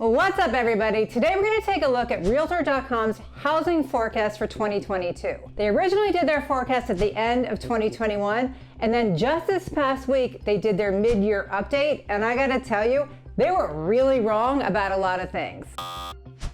Well, what's up, everybody? Today we're going to take a look at Realtor.com's housing forecast for 2022. They originally did their forecast at the end of 2021, and then just this past week they did their mid-year update, and I gotta tell you, they were really wrong about a lot of things.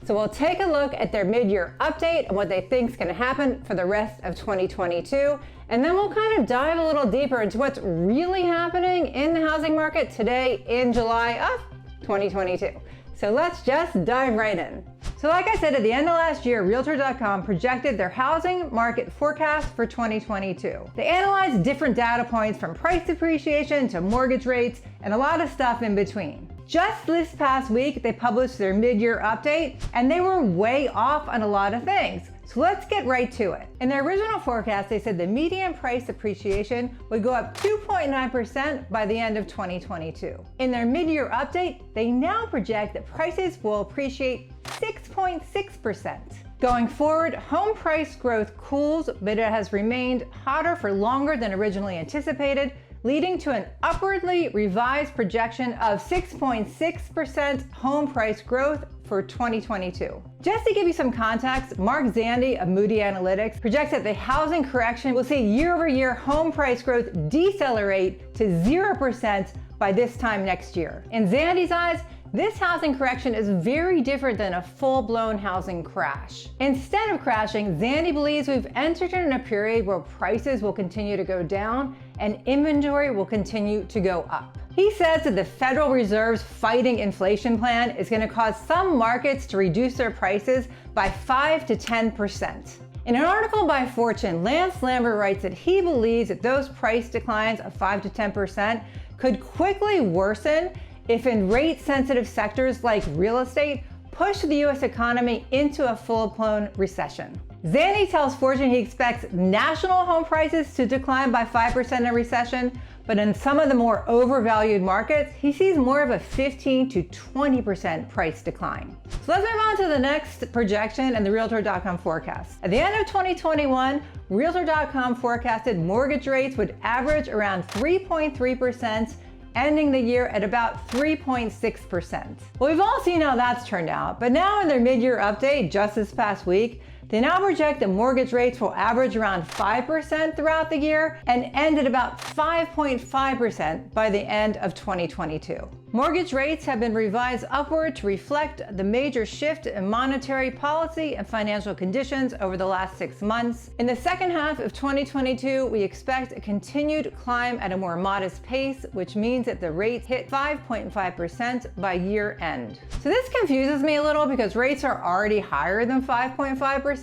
So we'll take a look at their mid-year update and what they think is going to happen for the rest of 2022, and then we'll kind of dive a little deeper into what's really happening in the housing market today in July of 2022. So let's just dive right in. So like I said, at the end of last year, Realtor.com projected their housing market forecast for 2022. They analyzed different data points from price appreciation to mortgage rates and a lot of stuff in between. Just this past week, they published their mid-year update, and they were way off on a lot of things. So let's get right to it. In their original forecast, they said the median price appreciation would go up 2.9% by the end of 2022. In their mid-year update, they now project that prices will appreciate 6.6%. Going forward, home price growth cools, but it has remained hotter for longer than originally anticipated, leading to an upwardly revised projection of 6.6% home price growth for 2022. Just to give you some context, Mark Zandi of Moody Analytics projects that the housing correction will see year-over-year home price growth decelerate to 0% by this time next year. In Zandi's eyes, this housing correction is very different than a full-blown housing crash. Instead of crashing, Zandi believes we've entered in a period where prices will continue to go down and inventory will continue to go up. He says that the Federal Reserve's fighting inflation plan is going to cause some markets to reduce their prices by 5 to 10%. In an article by Fortune, Lance Lambert writes that he believes that those price declines of 5 to 10% could quickly worsen if in rate-sensitive sectors like real estate push the U.S. economy into a full-blown recession. Zandi tells Fortune he expects national home prices to decline by 5% in a recession, but in some of the more overvalued markets, he sees more of a 15 to 20% price decline. So let's move on to the next projection and the Realtor.com forecast. At the end of 2021, Realtor.com forecasted mortgage rates would average around 3.3%, ending the year at about 3.6%. Well, we've all seen how that's turned out, but now in their mid-year update just this past week, they now project that mortgage rates will average around 5% throughout the year and end at about 5.5% by the end of 2022. Mortgage rates have been revised upward to reflect the major shift in monetary policy and financial conditions over the last 6 months. In the second half of 2022, we expect a continued climb at a more modest pace, which means that the rates hit 5.5% by year end. So this confuses me a little because rates are already higher than 5.5%,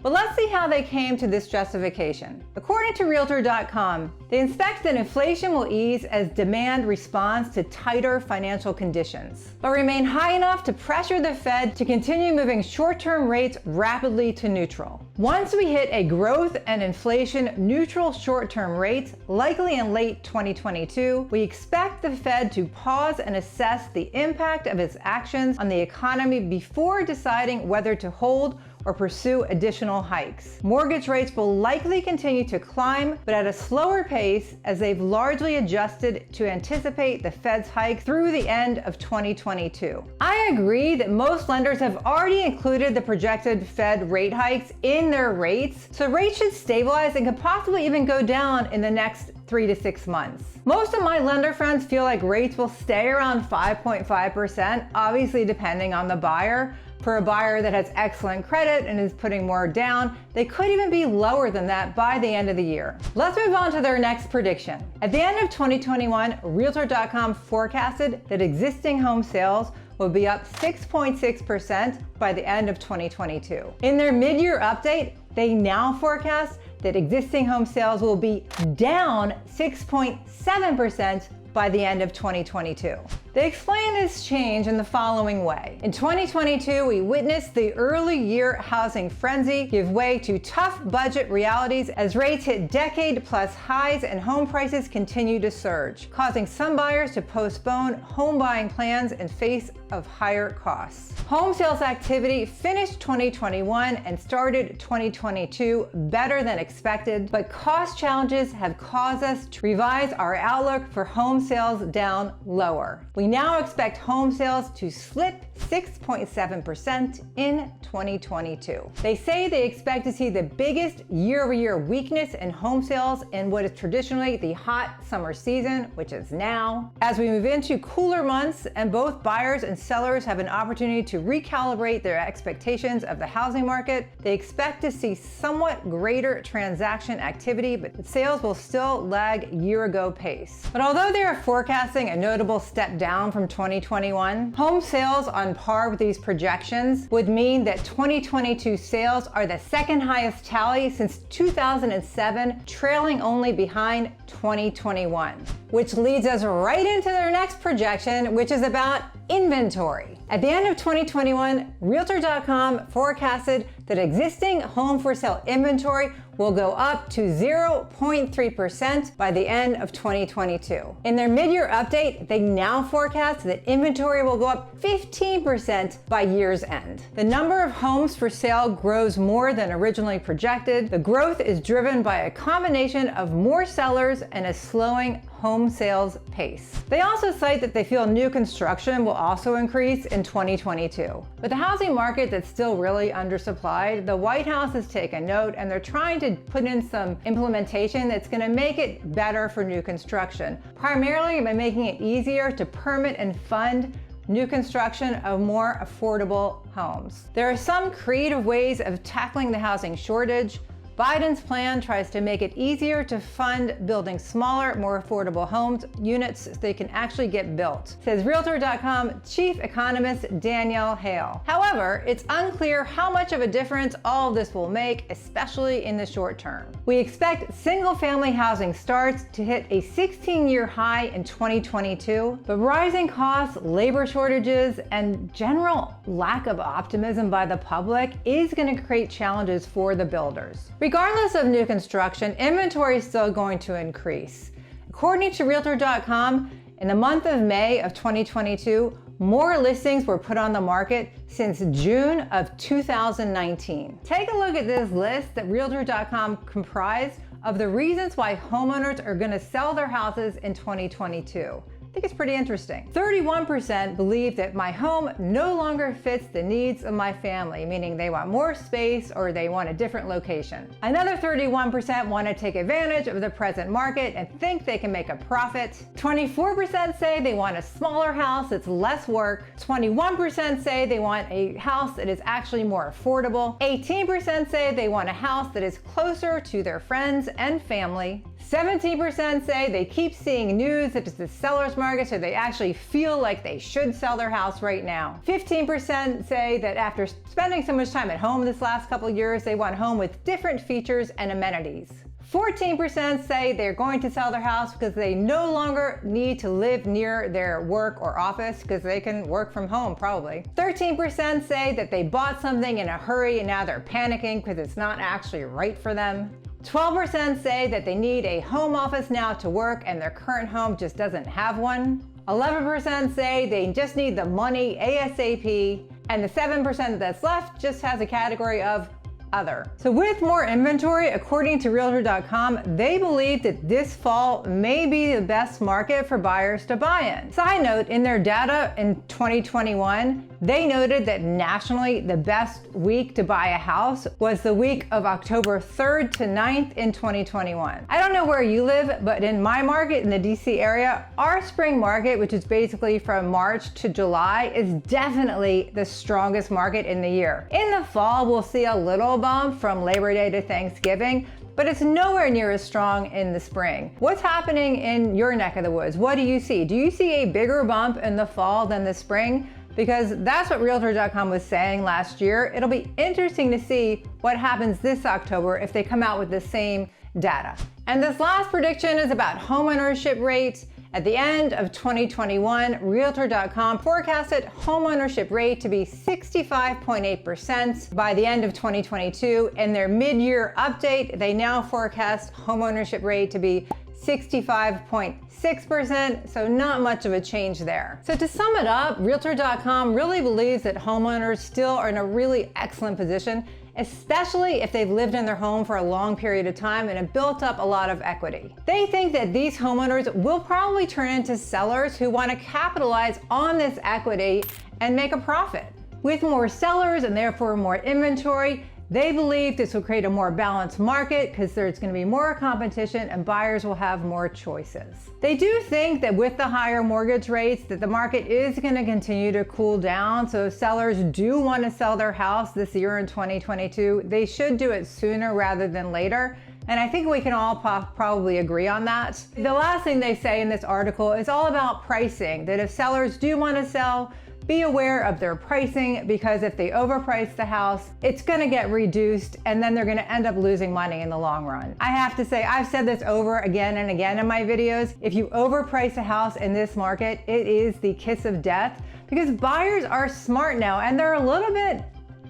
but let's see how they came to this justification. According to Realtor.com, they expect that inflation will ease as demand responds to tighter financial conditions, but remain high enough to pressure the Fed to continue moving short-term rates rapidly to neutral. Once we hit a growth and inflation neutral short-term rates, likely in late 2022, we expect the Fed to pause and assess the impact of its actions on the economy before deciding whether to hold or pursue additional hikes. Mortgage rates will likely continue to climb, but at a slower pace as they've largely adjusted to anticipate the Fed's hike through the end of 2022. I agree that most lenders have already included the projected Fed rate hikes in their rates, so rates should stabilize and could possibly even go down in the next 3 to 6 months. Most of my lender friends feel like rates will stay around 5.5%, obviously depending on the buyer. For a buyer that has excellent credit and is putting more down, they could even be lower than that by the end of the year. Let's move on to their next prediction. At the end of 2021, Realtor.com forecasted that existing home sales will be up 6.6% by the end of 2022. In their mid-year update, they now forecast that existing home sales will be down 6.7% by the end of 2022. They explain this change in the following way. In 2022, we witnessed the early year housing frenzy give way to tough budget realities as rates hit decade-plus highs and home prices continue to surge, causing some buyers to postpone home buying plans in face of higher costs. Home sales activity finished 2021 and started 2022 better than expected, but cost challenges have caused us to revise our outlook for home sales down lower. We We now expect home sales to slip 6.7% in 2022. They say they expect to see the biggest year-over-year weakness in home sales in what is traditionally the hot summer season, which is now. As we move into cooler months and both buyers and sellers have an opportunity to recalibrate their expectations of the housing market, they expect to see somewhat greater transaction activity, but sales will still lag year-ago pace. But although they are forecasting a notable step down from 2021, home sales on par with these projections would mean that 2022 sales are the second highest tally since 2007, trailing only behind 2021. Which leads us right into their next projection, which is about inventory. At the end of 2021, Realtor.com forecasted that existing home for sale inventory will go up to 0.3% by the end of 2022. In their mid-year update, they now forecast that inventory will go up 15% by year's end. The number of homes for sale grows more than originally projected. The growth is driven by a combination of more sellers and a slowing home sales pace. They also cite that they feel new construction will also increase in 2022. With the housing market that's still really undersupplied, the White House has taken note and they're trying to put in some implementation that's going to make it better for new construction, primarily by making it easier to permit and fund new construction of more affordable homes. There are some creative ways of tackling the housing shortage. Biden's plan tries to make it easier to fund building smaller, more affordable homes units so they can actually get built, says Realtor.com chief economist Danielle Hale. However, it's unclear how much of a difference all of this will make, especially in the short term. We expect single-family housing starts to hit a 16-year high in 2022, but rising costs, labor shortages, and general lack of optimism by the public is going to create challenges for the builders. Regardless of new construction, inventory is still going to increase. According to Realtor.com, in the month of May of 2022, more listings were put on the market since June of 2019. Take a look at this list that Realtor.com comprised of the reasons why homeowners are going to sell their houses in 2022. I think it's pretty interesting. 31% believe that my home no longer fits the needs of my family, meaning they want more space or they want a different location. Another 31% want to take advantage of the present market and think they can make a profit. 24% say they want a smaller house that's less work. 21% say they want a house that is actually more affordable. 18% say they want a house that is closer to their friends and family. 17% say they keep seeing news that it's the seller's market, so they actually feel like they should sell their house right now. 15% say that after spending so much time at home this last couple of years, they want a home with different features and amenities. 14% say they're going to sell their house because they no longer need to live near their work or office because they can work from home probably. 13% say that they bought something in a hurry and now they're panicking because it's not actually right for them. 12% say that they need a home office now to work and their current home just doesn't have one. 11% say they just need the money ASAP. And the 7% that's left just has a category of other. So with more inventory, according to Realtor.com, they believe that this fall may be the best market for buyers to buy in. Side note, in their data in 2021, they noted that nationally, the best week to buy a house was the week of October 3rd to 9th in 2021. I don't know where you live, but in my market in the DC area, our spring market, which is basically from March to July, is definitely the strongest market in the year. In the fall, we'll see a little bump from Labor Day to Thanksgiving, but it's nowhere near as strong in the spring. What's happening in your neck of the woods? What do you see? Do you see a bigger bump in the fall than the spring? Because that's what Realtor.com was saying last year. It'll be interesting to see what happens this October if they come out with the same data. And this last prediction is about homeownership rates. At the end of 2021, Realtor.com forecasted homeownership rate to be 65.8% by the end of 2022. In their mid-year update, they now forecast homeownership rate to be 65.6%, so not much of a change there. So to sum it up, Realtor.com really believes that homeowners still are in a really excellent position, especially if they've lived in their home for a long period of time and have built up a lot of equity. They think that these homeowners will probably turn into sellers who want to capitalize on this equity and make a profit. With more sellers and therefore more inventory, they believe this will create a more balanced market because there's going to be more competition and buyers will have more choices. They do think that with the higher mortgage rates that the market is going to continue to cool down. So if sellers do want to sell their house this year in 2022, they should do it sooner rather than later. And I think we can all probably agree on that. The last thing they say in this article is all about pricing, that if sellers do want to sell, be aware of their pricing, because if they overprice the house, it's gonna get reduced and then they're gonna end up losing money in the long run. I have to say, I've said this over again and again in my videos, if you overprice a house in this market, it is the kiss of death, because buyers are smart now and they're a little bit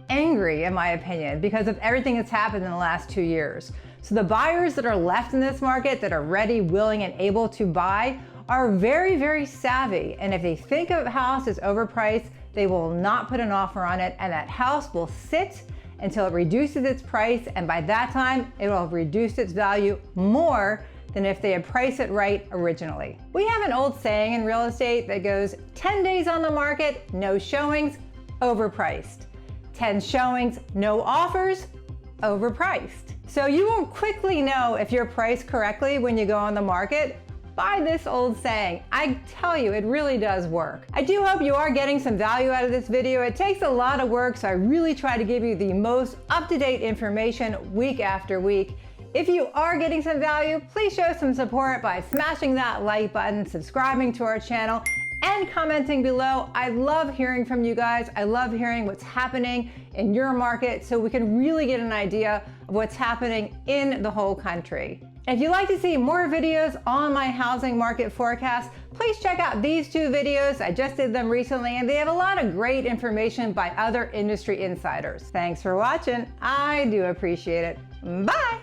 angry, in my opinion, because of everything that's happened in the last 2 years. So the buyers that are left in this market that are ready, willing, and able to buy are very, very savvy. And if they think a house is overpriced, they will not put an offer on it, and that house will sit until it reduces its price, and by that time, it will have reduced its value more than if they had priced it right originally. We have an old saying in real estate that goes, 10 days on the market, no showings, overpriced. 10 showings, no offers, overpriced. So you will quickly know if you're priced correctly when you go on the market by this old saying. I tell you, it really does work. I do hope you are getting some value out of this video. It takes a lot of work, so I really try to give you the most up-to-date information week after week. If you are getting some value, please show some support by smashing that like button, subscribing to our channel, and commenting below. I love hearing from you guys. I love hearing what's happening in your market so we can really get an idea of what's happening in the whole country. If you'd like to see more videos on my housing market forecast, please check out these 2 videos. I just did them recently and they have a lot of great information by other industry insiders. Thanks for watching. I do appreciate it. Bye.